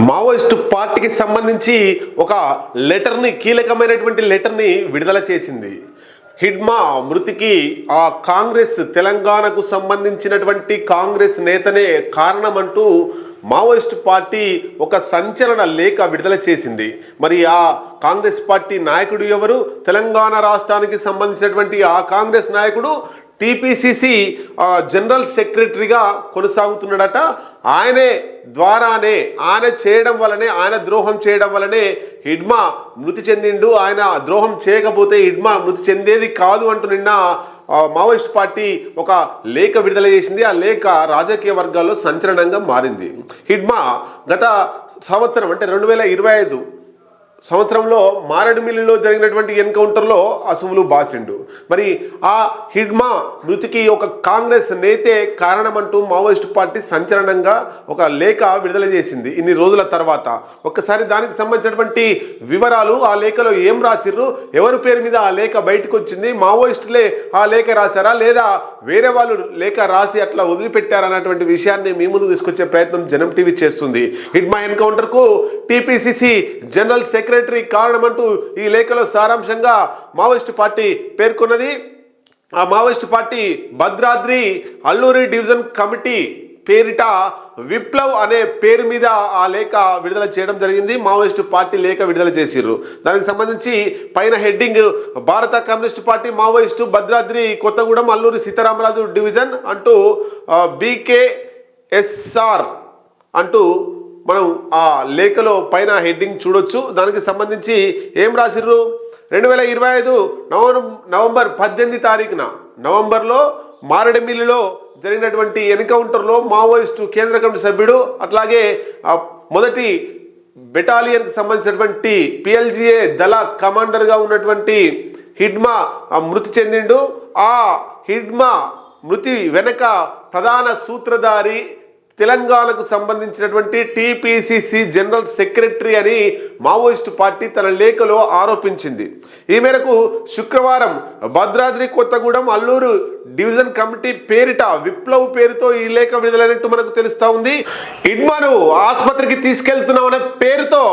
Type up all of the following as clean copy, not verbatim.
Maoist పార్టీకి సంబంధించి ఒక లెటర్ని కీలకమైనటువంటి లెటర్ని విడుదల చేసింది. హిడ్మా మృతికి ఆ కాంగ్రెస్ తెలంగాణకు సంబంధించినటువంటి కాంగ్రెస్ నేతనే కారణమంటూ మావోయిస్టు పార్టీ ఒక సంచలన లేఖ విడుదల చేసింది. మరి ఆ కాంగ్రెస్ పార్టీ నాయకుడు ఎవరు? తెలంగాణ రాష్ట్రానికి సంబంధించినటువంటి ఆ కాంగ్రెస్ నాయకుడు టీపీసీసీ జనరల్ సెక్రటరీగా కొనసాగుతున్నాడట. ఆయనే ద్వారానే ఆయన ద్రోహం చేయడం వలనే హిడ్మా మృతి చెందిండు. ఆయన ద్రోహం చేయకపోతే హిడ్మా మృతి చెందేది కాదు అంటూ నిన్న మావోయిస్ట్ పార్టీ ఒక లేఖ విడుదల చేసింది. ఆ లేఖ రాజకీయ వర్గాల్లో సంచలనంగా మారింది. హిడ్మా గత సంవత్సరం అంటే 2025 సంవత్సరంలో మారేడుమిల్లిలో జరిగినటువంటి ఎన్కౌంటర్లో అసువులు బాసిండు. మరి ఆ హిడ్మా మృతికి ఒక కాంగ్రెస్ నేతే కారణమంటూ మావోయిస్టు పార్టీ సంచలనంగా ఒక లేఖ విడుదల చేసింది ఇన్ని రోజుల తర్వాత. ఒక్కసారి దానికి సంబంధించినటువంటి వివరాలు, ఆ లేఖలో ఏం రాసిర్రు, ఎవరి పేరు మీద ఆ లేఖ బయటకు వచ్చింది, మావోయిస్టులే ఆ లేఖ రాశారా లేదా వేరే వాళ్ళు లేఖ రాసి అట్లా వదిలిపెట్టారన్నటువంటి విషయాన్ని మీ ముందు తీసుకొచ్చే ప్రయత్నం జనం టీవీ చేస్తుంది. హిడ్మా ఎన్కౌంటర్కు టీపీసీసీ జనరల్ సెక్రటరీ కారణమంటూ ఈ లేఖలో సారాంశంగా మావోయిస్టు పార్టీ పేర్కొన్నది. ఆ Maoist party Bhadradri Alluri division committee పేరిట విప్లవ్ అనే పేరు మీద ఆ లేఖ విడుదల చేయడం జరిగింది. మావోయిస్టు పార్టీ లేఖ విడుదల చేసిర్రు. దానికి సంబంధించి పైన హెడ్డింగ్ భారత communist party Maoist Bhadradri Kothagudem Alluri Sitaramaraju division అంటూ BKSR అంటూ మనం ఆ లేఖలో పైన హెడ్డింగ్ చూడొచ్చు. దానికి సంబంధించి ఏం రాసిర్రు? 2025 నవంబర్ 18 తారీఖున నవంబర్లో మారేడుమిల్లిలో జరిగినటువంటి ఎన్కౌంటర్లో మావోయిస్టు కేంద్ర కమిటీ సభ్యుడు, అట్లాగే మొదటి బెటాలియన్కి సంబంధించినటువంటి PLGA దళ కమాండర్గా ఉన్నటువంటి హిడ్మా మృతి చెందిండు. ఆ హిడ్మా మృతి వెనక ప్రధాన సూత్రధారి తెలంగాణకు సంబంధించినటువంటి టీపీసీసీ జనరల్ సెక్రటరీ అని మావోయిస్టు పార్టీ తన లేఖలో ఆరోపించింది. ఈ మేరకు శుక్రవారం భద్రాద్రి కొత్తగూడెం అల్లూరు డివిజన్ కమిటీ పేరిట విప్లవ్ పేరుతో ఈ లేఖ విడుదలైనట్టు మనకు తెలుస్తూ ఉంది. హిడ్మాను ఆసుపత్రికి తీసుకెళ్తున్నామనే పేరుతో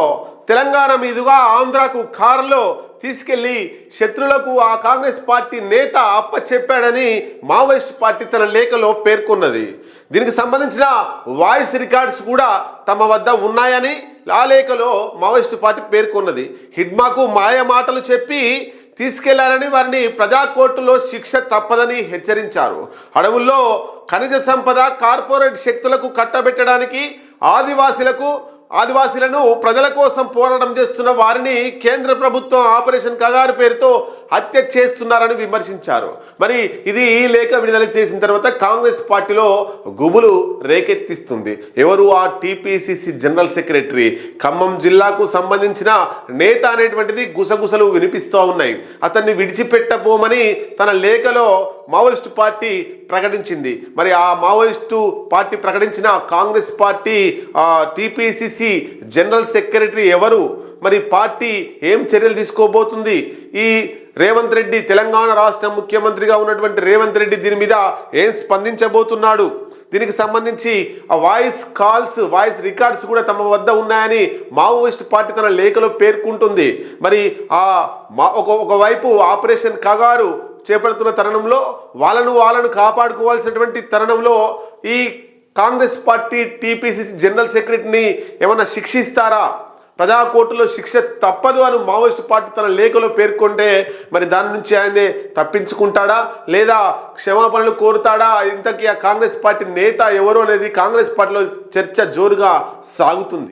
తెలంగాణ మీదుగా ఆంధ్రాకు కారులో తీసుకెళ్లి శత్రులకు ఆ కాంగ్రెస్ పార్టీ నేత అప్పచెప్పాడని మావోయిస్ట్ పార్టీ తన లేఖలో పేర్కొన్నది. దీనికి సంబంధించిన వాయిస్ రికార్డ్స్ కూడా తమ వద్ద ఉన్నాయని ఆ లేఖలో మావోయిస్టు పార్టీ పేర్కొన్నది. హిడ్మాకు మాయ మాటలు చెప్పి తీసుకెళ్లారని, వారిని ప్రజా కోర్టులో శిక్ష తప్పదని హెచ్చరించారు. అడవుల్లో ఖనిజ సంపద కార్పొరేట్ శక్తులకు కట్టబెట్టడానికి ఆదివాసీలను ప్రజల కోసం పోరాటం చేస్తున్న వారిని కేంద్ర ప్రభుత్వం ఆపరేషన్ కగారు పేరుతో హత్య చేస్తున్నారని విమర్శించారు. మరి ఇది ఈ లేఖ విడుదల చేసిన తర్వాత కాంగ్రెస్ పార్టీలో గుబులు రేకెత్తిస్తుంది. ఎవరు? ఆ టీపీసీసీ జనరల్ సెక్రటరీ, ఖమ్మం జిల్లాకు సంబంధించిన నేత అనేటువంటిది గుసగుసలు వినిపిస్తూ ఉన్నాయి. అతన్ని విడిచిపెట్టబోమని తన లేఖలో మావోయిస్టు పార్టీ ప్రకటించింది. మరి ఆ మావోయిస్టు పార్టీ ప్రకటించిన Congress party TPCC general secretary ఎవరు? మరి పార్టీ ఏం చర్యలు తీసుకోబోతుంది? ఈ రేవంత్ రెడ్డి, తెలంగాణ రాష్ట్ర ముఖ్యమంత్రిగా ఉన్నటువంటి రేవంత్ రెడ్డి దీని మీద ఏం స్పందించబోతున్నాడు? దీనికి సంబంధించి ఆ వాయిస్ రికార్డ్స్ కూడా తమ వద్ద ఉన్నాయని మావోయిస్ట్ పార్టీ తన లేఖలో పేర్కొంటుంది. మరి ఒకవైపు ఆపరేషన్ కగారు చేపడుతున్న తరుణంలో వాళ్ళను కాపాడుకోవాల్సినటువంటి తరుణంలో ఈ కాంగ్రెస్ పార్టీ టీపీసీసీ జనరల్ సెక్రటరీని ఏమన్నా శిక్షిస్తారా? ప్రజా కోర్టులో శిక్ష తప్పదు అని మావోయిస్టు పార్టీ తన లేఖలో పేర్కొంటే మరి దాని నుంచి ఆయనే తప్పించుకుంటాడా లేదా క్షమాపణలు కోరుతాడా? ఇంతకీ ఆ కాంగ్రెస్ పార్టీ నేత ఎవరు అనేది కాంగ్రెస్ పార్టీలో చర్చ జోరుగా సాగుతుంది.